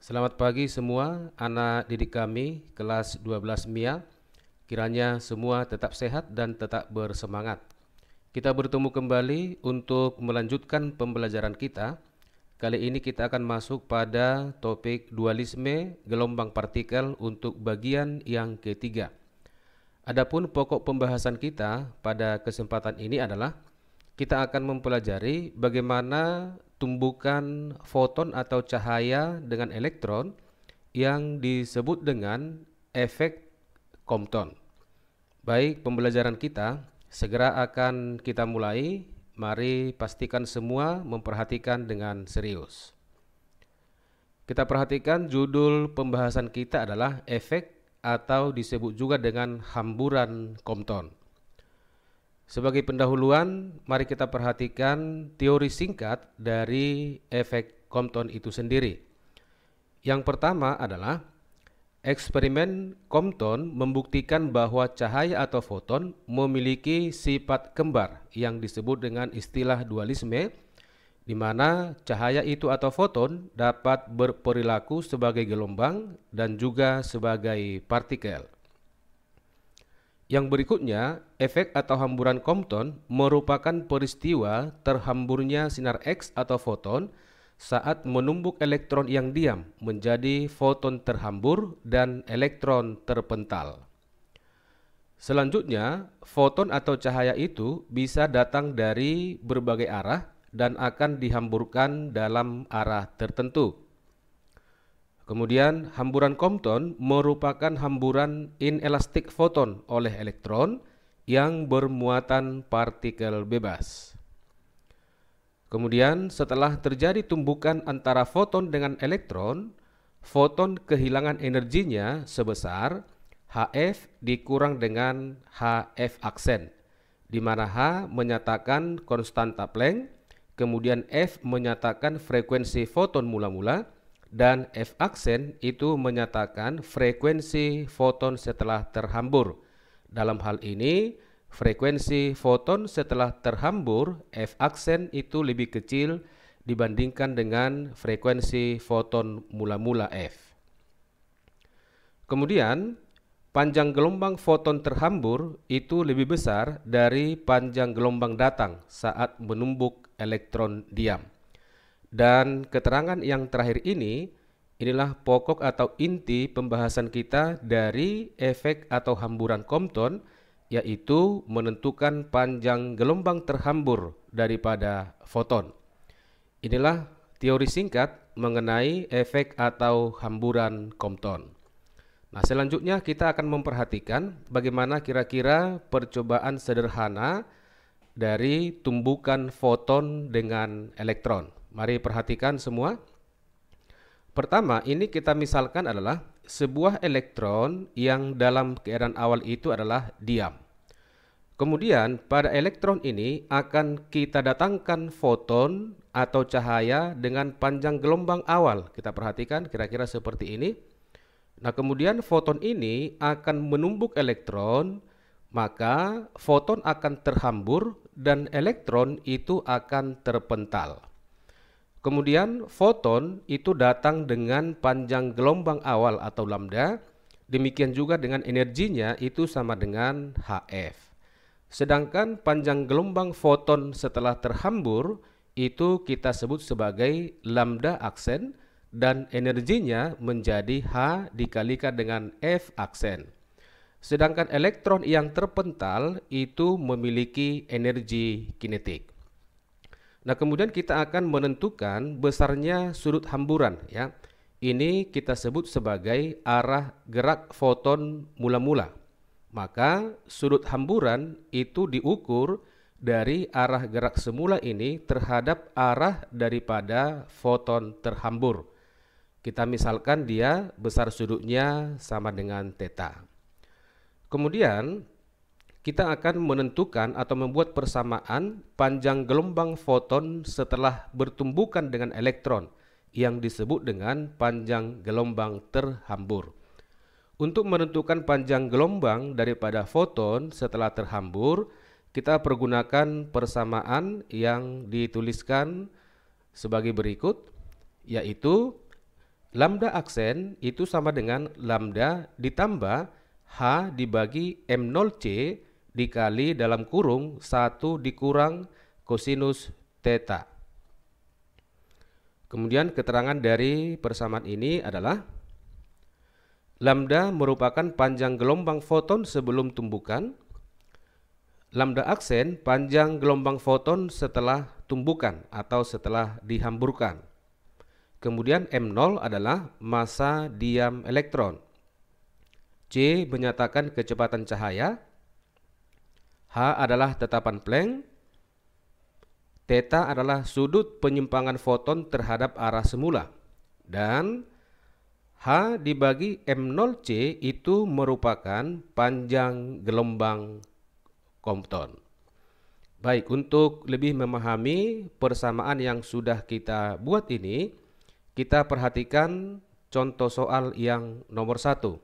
Selamat pagi semua anak didik kami kelas 12 MIA. Kiranya semua tetap sehat dan tetap bersemangat. Kita bertemu kembali untuk melanjutkan pembelajaran kita. Kali ini kita akan masuk pada topik dualisme gelombang partikel untuk bagian yang ketiga. Adapun pokok pembahasan kita pada kesempatan ini adalah kita akan mempelajari bagaimana tumbukan foton atau cahaya dengan elektron yang disebut dengan efek Compton. Baik, pembelajaran kita segera akan kita mulai. Mari pastikan semua memperhatikan dengan serius. Kita perhatikan judul pembahasan kita adalah efek atau disebut juga dengan hamburan Compton. Sebagai pendahuluan, mari kita perhatikan teori singkat dari efek Compton itu sendiri. Yang pertama adalah eksperimen Compton membuktikan bahwa cahaya atau foton memiliki sifat kembar yang disebut dengan istilah dualisme, di mana cahaya itu atau foton dapat berperilaku sebagai gelombang dan juga sebagai partikel. Yang berikutnya, efek atau hamburan Compton merupakan peristiwa terhamburnya sinar X atau foton saat menumbuk elektron yang diam menjadi foton terhambur dan elektron terpental. Selanjutnya, foton atau cahaya itu bisa datang dari berbagai arah dan akan dihamburkan dalam arah tertentu. Kemudian, hamburan Compton merupakan hamburan inelastik foton oleh elektron yang bermuatan partikel bebas. Kemudian, setelah terjadi tumbukan antara foton dengan elektron, foton kehilangan energinya sebesar Hf dikurang dengan Hf aksen, di mana H menyatakan konstanta Planck, kemudian F menyatakan frekuensi foton mula-mula, dan F aksen itu menyatakan frekuensi foton setelah terhambur. Dalam hal ini, frekuensi foton setelah terhambur F aksen itu lebih kecil dibandingkan dengan frekuensi foton mula-mula F. Kemudian, panjang gelombang foton terhambur itu lebih besar dari panjang gelombang datang saat menumbuk elektron diam. Dan keterangan yang terakhir inilah pokok atau inti pembahasan kita dari efek atau hamburan Compton, yaitu menentukan panjang gelombang terhambur daripada foton. Inilah teori singkat mengenai efek atau hamburan Compton. Nah, selanjutnya kita akan memperhatikan bagaimana kira-kira percobaan sederhana dari tumbukan foton dengan elektron. Mari perhatikan semua. Pertama, ini kita misalkan adalah sebuah elektron yang dalam keadaan awal itu adalah diam. Kemudian pada elektron ini akan kita datangkan foton atau cahaya dengan panjang gelombang awal. Kita perhatikan kira-kira seperti ini. Nah, kemudian foton ini akan menumbuk elektron, maka foton akan terhambur dan elektron itu akan terpental. Kemudian foton itu datang dengan panjang gelombang awal atau lambda, demikian juga dengan energinya itu sama dengan Hf. Sedangkan panjang gelombang foton setelah terhambur itu kita sebut sebagai lambda aksen dan energinya menjadi H dikalikan dengan F aksen. Sedangkan elektron yang terpental itu memiliki energi kinetik. Nah, kemudian kita akan menentukan besarnya sudut hamburan, ya. Ini kita sebut sebagai arah gerak foton mula-mula. Maka sudut hamburan itu diukur dari arah gerak semula ini terhadap arah daripada foton terhambur. Kita misalkan dia besar sudutnya sama dengan theta. Kemudian kita akan menentukan atau membuat persamaan panjang gelombang foton setelah bertumbukan dengan elektron yang disebut dengan panjang gelombang terhambur. Untuk menentukan panjang gelombang daripada foton setelah terhambur, kita pergunakan persamaan yang dituliskan sebagai berikut, yaitu lambda aksen itu sama dengan lambda ditambah H dibagi M0C dikali dalam kurung 1 dikurang kosinus theta. Kemudian keterangan dari persamaan ini adalah lambda merupakan panjang gelombang foton sebelum tumbukan, lambda aksen panjang gelombang foton setelah tumbukan atau setelah dihamburkan. Kemudian M0 adalah massa diam elektron. C menyatakan kecepatan cahaya. H adalah tetapan Planck. Theta adalah sudut penyimpangan foton terhadap arah semula. Dan H dibagi M0C itu merupakan panjang gelombang Compton. Baik, untuk lebih memahami persamaan yang sudah kita buat ini, kita perhatikan contoh soal yang nomor 1.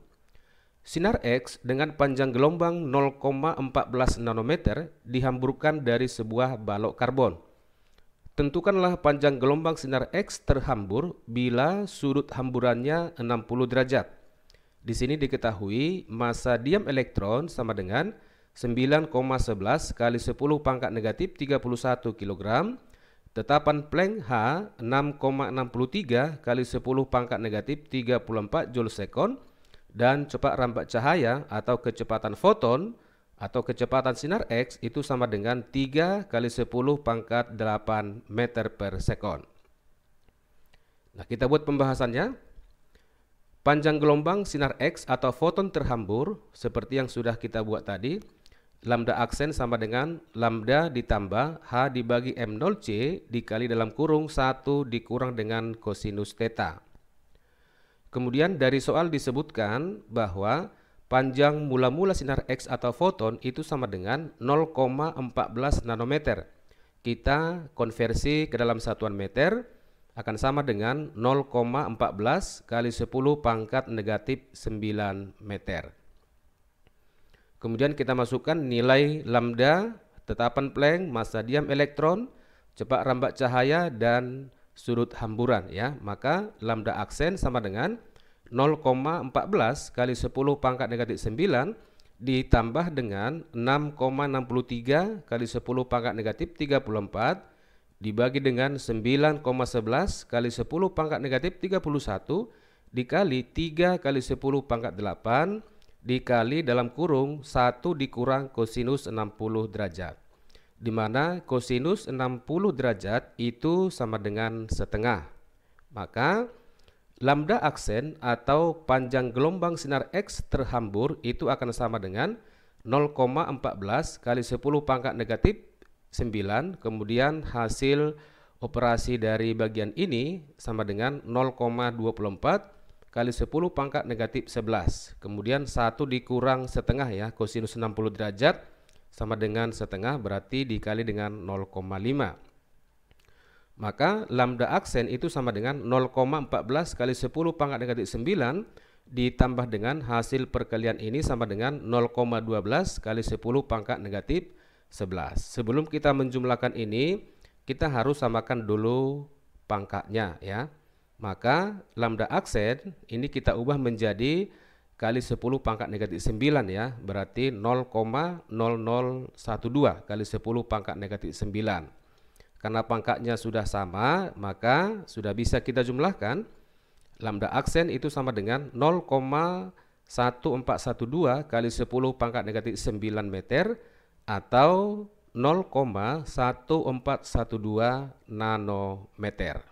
Sinar X dengan panjang gelombang 0,14 nanometer dihamburkan dari sebuah balok karbon. Tentukanlah panjang gelombang sinar X terhambur bila sudut hamburannya 60 derajat. Di sini diketahui massa diam elektron sama dengan 9,11 kali 10 pangkat negatif 31 kg. Tetapan Planck H 6,63 kali 10 pangkat negatif 34 joule sekon. Dan cepat rambat cahaya atau kecepatan foton atau kecepatan sinar X itu sama dengan 3 kali 10 pangkat 8 meter per sekon. Nah, kita buat pembahasannya. Panjang gelombang sinar X atau foton terhambur seperti yang sudah kita buat tadi. Lambda aksen sama dengan lambda ditambah H dibagi M0C dikali dalam kurung 1 dikurang dengan kosinus theta. Kemudian dari soal disebutkan bahwa panjang mula-mula sinar X atau foton itu sama dengan 0,14 nanometer. Kita konversi ke dalam satuan meter akan sama dengan 0,14 kali 10 pangkat negatif 9 meter. Kemudian kita masukkan nilai lambda, tetapan Planck, massa diam elektron, cepat rambat cahaya, dan sudut hamburan, ya. Maka lambda aksen sama dengan 0,14 kali 10 pangkat negatif 9 ditambah dengan 6,63 kali 10 pangkat negatif 34 dibagi dengan 9,11 kali 10 pangkat negatif 31 dikali 3 kali 10 pangkat 8 dikali dalam kurung 1 dikurang kosinus 60 derajat. Di mana kosinus 60 derajat itu sama dengan setengah. Maka lambda aksen atau panjang gelombang sinar X terhambur itu akan sama dengan 0,14 kali 10 pangkat negatif 9, kemudian hasil operasi dari bagian ini sama dengan 0,24 kali 10 pangkat negatif 11, kemudian 1 dikurang setengah, ya, kosinus 60 derajat sama dengan setengah, berarti dikali dengan 0,5. Maka lambda aksen itu sama dengan 0,14 kali 10 pangkat negatif 9 ditambah dengan hasil perkalian ini sama dengan 0,12 kali 10 pangkat negatif 11. Sebelum kita menjumlahkan ini, kita harus samakan dulu pangkatnya, ya. Maka lambda aksen ini kita ubah menjadi kali 10 pangkat negatif 9, ya. Berarti 0,0012 kali 10 pangkat negatif 9. Karena pangkatnya sudah sama, maka sudah bisa kita jumlahkan. Lambda aksen itu sama dengan 0,1412 kali 10 pangkat negatif 9 meter atau 0,1412 nanometer.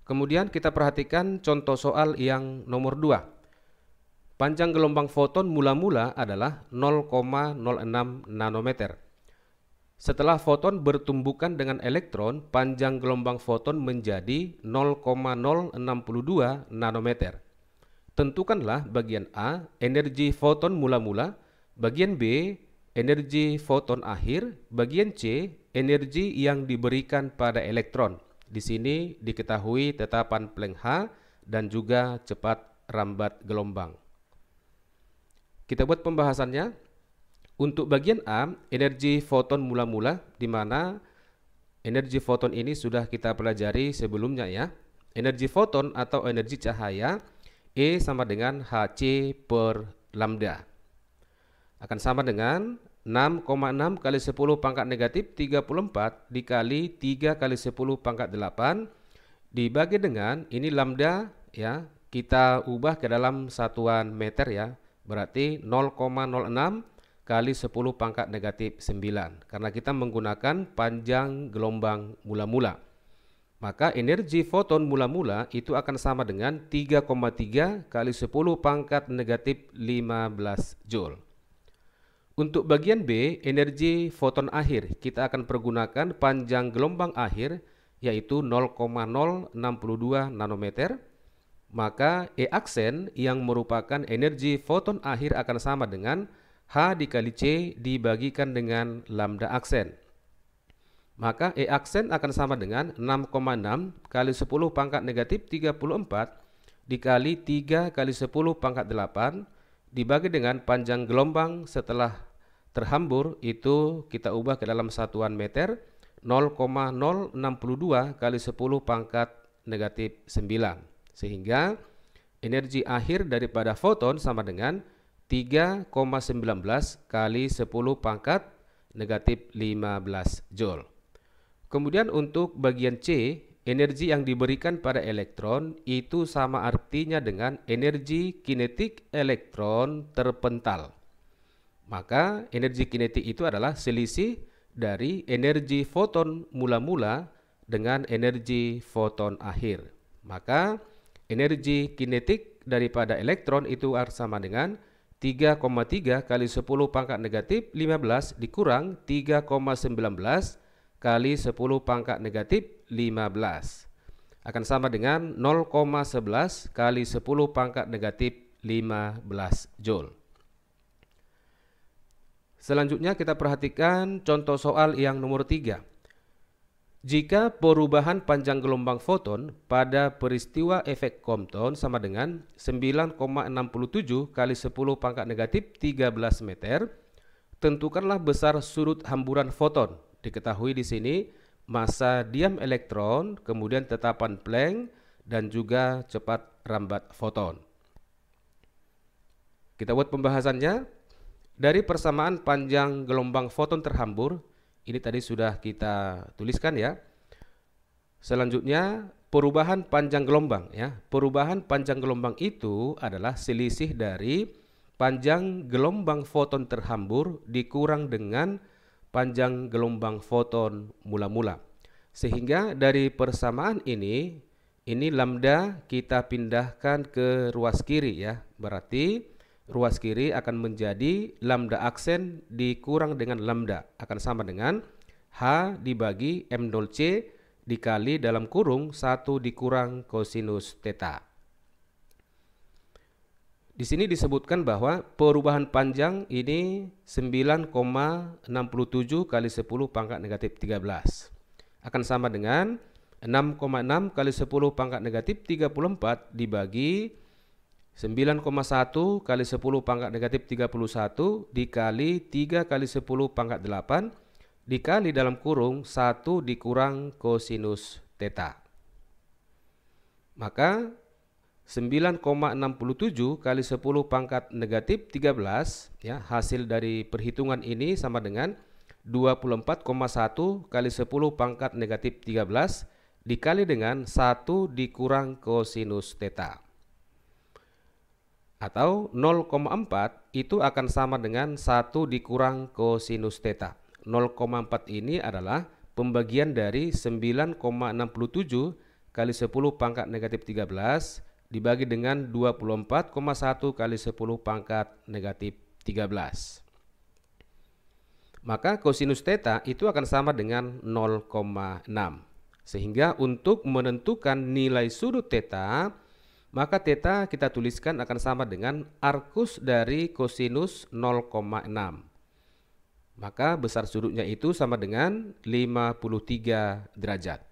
Kemudian kita perhatikan contoh soal yang nomor 2. Panjang gelombang foton mula-mula adalah 0,06 nanometer. Setelah foton bertumbukan dengan elektron, panjang gelombang foton menjadi 0,062 nanometer. Tentukanlah bagian A, energi foton mula-mula, bagian B, energi foton akhir, bagian C, energi yang diberikan pada elektron. Di sini diketahui tetapan Planck H dan juga cepat rambat gelombang. Kita buat pembahasannya. Untuk bagian A, energi foton mula-mula, di mana energi foton ini sudah kita pelajari sebelumnya, ya. energi foton atau energi cahaya E sama dengan Hc per lambda. Akan sama dengan 6,6 kali 10 pangkat negatif 34 dikali 3 kali 10 pangkat 8 dibagi dengan, ini lambda ya, kita ubah ke dalam satuan meter ya. Berarti 0,06 kali 10 pangkat negatif 9. Karena kita menggunakan panjang gelombang mula-mula. Maka energi foton mula-mula itu akan sama dengan 3,3 kali 10 pangkat negatif 15 Joule. Untuk bagian B, energi foton akhir, kita akan pergunakan panjang gelombang akhir yaitu 0,062 nanometer. Maka E aksen yang merupakan energi foton akhir akan sama dengan H dikali C dibagikan dengan lambda aksen. Maka E aksen akan sama dengan 6,6 kali 10 pangkat negatif 34 dikali 3 kali 10 pangkat 8 dibagi dengan panjang gelombang setelah terhambur, itu kita ubah ke dalam satuan meter, 0,062 kali 10 pangkat negatif 9. Sehingga energi akhir daripada foton sama dengan 3,19 kali 10 pangkat negatif 15 Joule. Kemudian untuk bagian C, energi yang diberikan pada elektron itu sama artinya dengan energi kinetik elektron terpental. Maka energi kinetik itu adalah selisih dari energi foton mula-mula dengan energi foton akhir. Maka energi kinetik daripada elektron itu sama dengan 3,3 kali 10 pangkat negatif 15 dikurang 3,19 kali 10 pangkat negatif 15. Akan sama dengan 0,11 kali 10 pangkat negatif 15 Joule. Selanjutnya kita perhatikan contoh soal yang nomor 3. Jika perubahan panjang gelombang foton pada peristiwa efek Compton sama dengan 9,67 kali 10 pangkat negatif 13 meter, tentukanlah besar sudut hamburan foton. Diketahui di sini massa diam elektron, kemudian tetapan Planck, dan juga cepat rambat foton. Kita buat pembahasannya. Dari persamaan panjang gelombang foton terhambur, ini tadi sudah kita tuliskan ya. Selanjutnya perubahan panjang gelombang ya. Perubahan panjang gelombang itu adalah selisih dari panjang gelombang foton terhambur dikurang dengan panjang gelombang foton mula-mula. Sehingga dari persamaan ini lambda kita pindahkan ke ruas kiri ya. Berarti ruas kiri akan menjadi lambda aksen dikurang dengan lambda, akan sama dengan H dibagi M0C dikali dalam kurung 1 dikurang kosinus theta. Di sini disebutkan bahwa perubahan panjang ini 9,67 kali 10 pangkat negatif 13. Akan sama dengan 6,6 kali 10 pangkat negatif 34 dibagi 9,1 kali 10 pangkat negatif 31 dikali 3 kali 10 pangkat 8 dikali dalam kurung 1 dikurang kosinus theta. Maka 9,67 kali 10 pangkat negatif 13 ya, hasil dari perhitungan ini sama dengan 24,1 kali 10 pangkat negatif 13 dikali dengan 1 dikurang kosinus theta. Atau 0,4 itu akan sama dengan 1 dikurang kosinus theta. 0,4 ini adalah pembagian dari 9,67 kali 10 pangkat negatif 13 dibagi dengan 24,1 kali 10 pangkat negatif 13. Maka kosinus theta itu akan sama dengan 0,6. Sehingga untuk menentukan nilai sudut theta, maka theta kita tuliskan akan sama dengan arcus dari kosinus 0,6. Maka besar sudutnya itu sama dengan 53 derajat.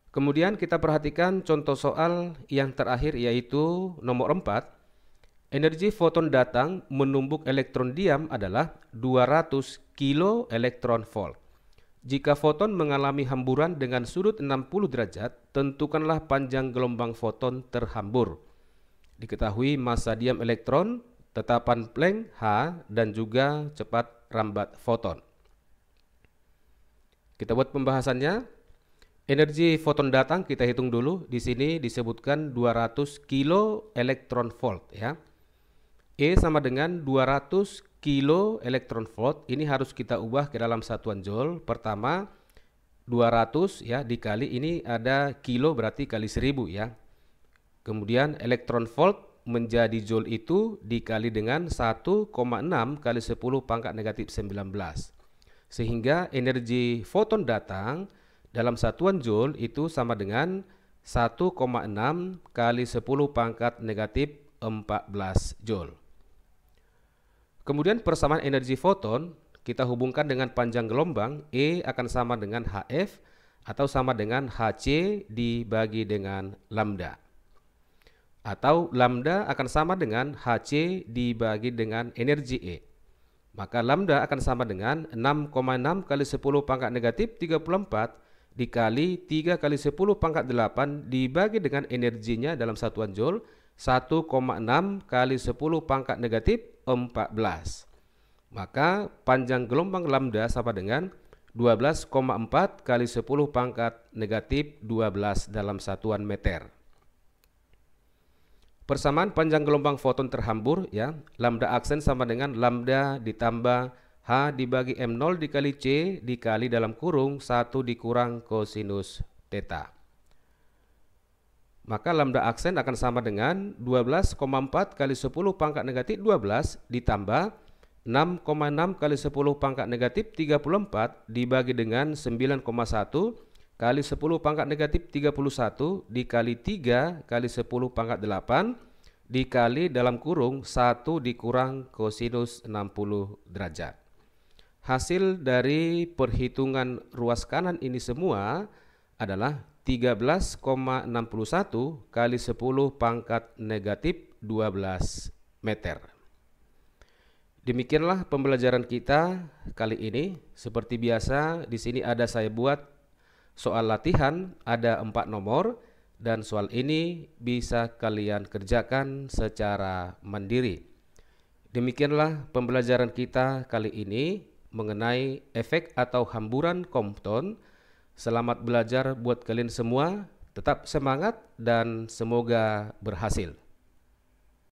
Kemudian kita perhatikan contoh soal yang terakhir yaitu nomor 4. Energi foton datang menumbuk elektron diam adalah 200 kilo elektron volt. Jika foton mengalami hamburan dengan sudut 60 derajat, tentukanlah panjang gelombang foton terhambur. Diketahui massa diam elektron, tetapan Planck H, dan juga cepat rambat foton. Kita buat pembahasannya. Energi foton datang kita hitung dulu. Di sini disebutkan 200 kilo elektron volt ya. E sama dengan 200 kilo elektron volt. Ini harus kita ubah ke dalam satuan joule. Pertama 200 ya dikali, ini ada kilo berarti kali 1000 ya. Kemudian elektron volt menjadi joule itu dikali dengan 1,6 kali 10 pangkat negatif 19. Sehingga energi foton datang dalam satuan joule itu sama dengan 1,6 kali 10 pangkat negatif 14 joule. Kemudian persamaan energi foton kita hubungkan dengan panjang gelombang. E akan sama dengan HF atau sama dengan HC dibagi dengan lambda. Atau lambda akan sama dengan HC dibagi dengan energi E. Maka lambda akan sama dengan 6,6 kali 10 pangkat negatif 34 dikali 3 kali 10 pangkat 8 dibagi dengan energinya dalam satuan joule 1,6 kali 10 pangkat negatif 14. Maka panjang gelombang lambda sama dengan 12,4 kali 10 pangkat negatif 12 dalam satuan meter. Persamaan panjang gelombang foton terhambur ya, lambda aksen sama dengan lambda ditambah H dibagi M0 dikali C dikali dalam kurung 1 dikurang kosinus theta. Maka lambda aksen akan sama dengan 12,4 kali 10 pangkat negatif 12 ditambah 6,6 kali 10 pangkat negatif 34 dibagi dengan 9,1 kali 10 pangkat negatif 31 dikali 3 kali 10 pangkat 8 dikali dalam kurung 1 dikurang kosinus 60 derajat. Hasil dari perhitungan ruas kanan ini semua adalah 13,61 kali 10 pangkat negatif 12 meter. Demikianlah pembelajaran kita kali ini. Seperti biasa, di sini ada saya buat soal latihan, ada 4 nomor, dan soal ini bisa kalian kerjakan secara mandiri. Demikianlah pembelajaran kita kali ini mengenai efek atau hamburan Compton. Selamat belajar buat kalian semua, tetap semangat dan semoga berhasil.